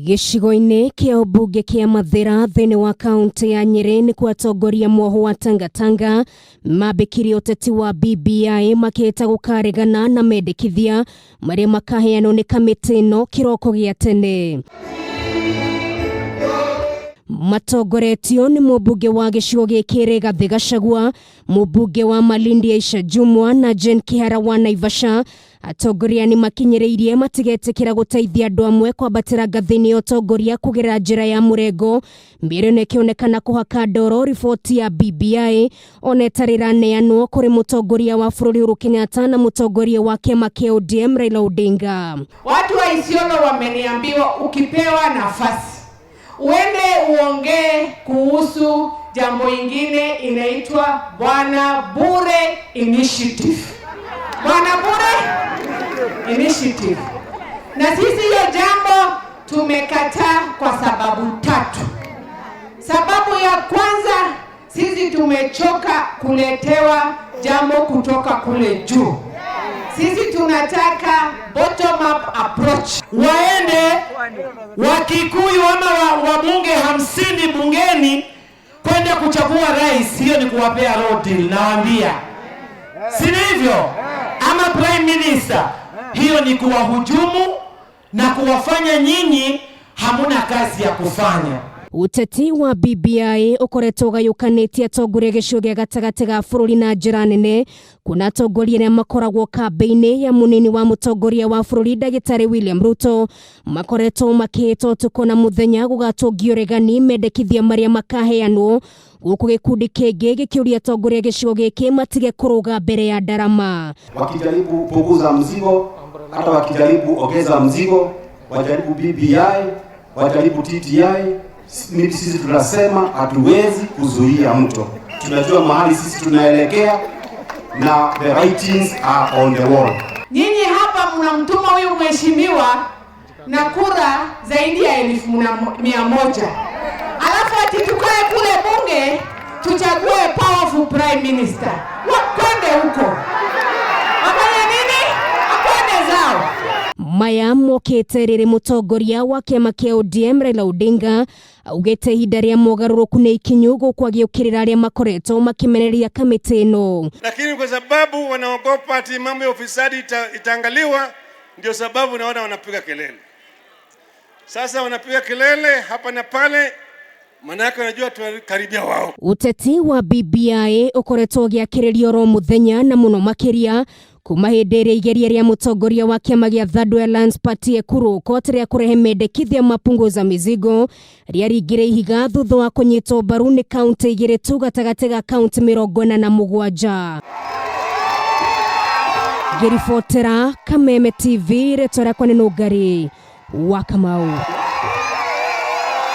Gĩcigo-inĩ kĩa ũmbunge kĩa Mathira thĩinĩ wa kaunti ya Nyeri nĩ kwatongoria mwoho wa Tangatanga mambĩkire ũteti wa BBI makĩta gũkaregana na mendekithia marĩa makaheanwo nĩ kamĩtĩ ĩno kĩroko gĩa tene. Matongoretio nĩ mũmbunge wa gĩcigo gĩkĩ Rigathĩ Gachagua, mũmbunge wa Malindi Aisha Jumwa na Jane Kihara wa Naivasha. Atongoria nĩ makinyĩrĩirie matigetĩkĩra gũteithia andũ amwe kwambatĩra ngathĩ-inĩ ya ũtongoria kũgerera njĩra ya mũrengo. Mbĩrĩra ĩkĩonekana kũhaka ndoro riboti ya BBI ona ĩtarĩ ĩraneanwo kũrĩ mũtongoria wa bũrũri Uhuru Kenyatta na mũtongoria wa kĩama kĩa ODM Raila Odinga. Watu wa Isiolo wameniambiwa ukipewa nafasi uende uongee kuhusu jambo ingine inaitwa Bwana Bure Initiative. Bwana Bure Initiative. Na sisi hiyo jambo tumekataa kwa sababu tatu. Sababu ya kwanza, sisi tumechoka kuletewa jambo kutoka kule juu. Sisi tunataka bottom up approach. Waende Wakikuyu ama wabunge 50 bungeni kwenda kuchagua rais, hiyo ni kuwapea road deal, nawaambia. Si hivyo? Ama prime minister, hiyo ni kuwahujumu na kuwafanya nyinyi hamuna kazi ya kufanya. Uteti wa BBI ukoretwo gayukanĩtie atongoria gĩcigo gĩa gatagatĩ ga bũrũri na njĩra nene, kuna atongoria arĩa makoragwo kambĩ-inĩ ya mũnini wa mũtongoria wa bũrũri Ndagĩtarĩ William Ruto makoretwo makĩhĩtwo ũtukũ na mũthenya gũgatũngio ũregani mendekithia marĩa makaheanwo, gũkũ gĩkundi kĩngĩ gĩkĩũria atongoria gĩcigo gĩkĩ matige kũrũga mbere ya ndarama. Wakijaribu punguza mzigo, hata wakijaribu ongeza mzigo, wajaribu BBI, wajaribu TTI, sisi tunasema hatuwezi kuzuia mto. Tunajua mahali sisi tunaelekea na the writings are on the wall. Nyinyi hapa mnamtuma huyu mheshimiwa na kura zaidi ya 1,100. Alafu ati tukae kule bunge tuchague powerful prime minister. Wakwende huko. Wafanya nini? Wakwende zao. Maya mokĩte rĩrĩ mũtongoria wa kĩama kĩa ODM Raila Odinga augĩte ihinda rĩa mogarũrũku nĩ ikinyu gũkũ agĩũkĩrĩra arĩa makoretwo makimeneria kamĩtĩ ĩno. Lakini kwa sababu wanaogopa ati mambo ya ufisadi itaangaliwa, ndio sababu naona wanapiga kelele. Sasa wanapiga kelele hapa na pale, manake wanajua tunakaribia wao. Uteti wa BBI ũkoretwo ũgĩakĩrĩrio ro mũthenya na mũno makĩria kuma hĩndĩ ĩrĩa igeria rĩa mũtongoria wa kĩama gĩa Third Alliance Party Ekuru rĩa kũrehe mendekithia mapunguza mizigo rĩaringire ihiga thutha wa kũnyitwo mbaru nĩ kaunti igĩrĩ tu gatagatĩ ga kaunti 47. Ngĩribotera Kameme TV, rĩtwa rĩakwa nĩ Nũngari wa Kamau.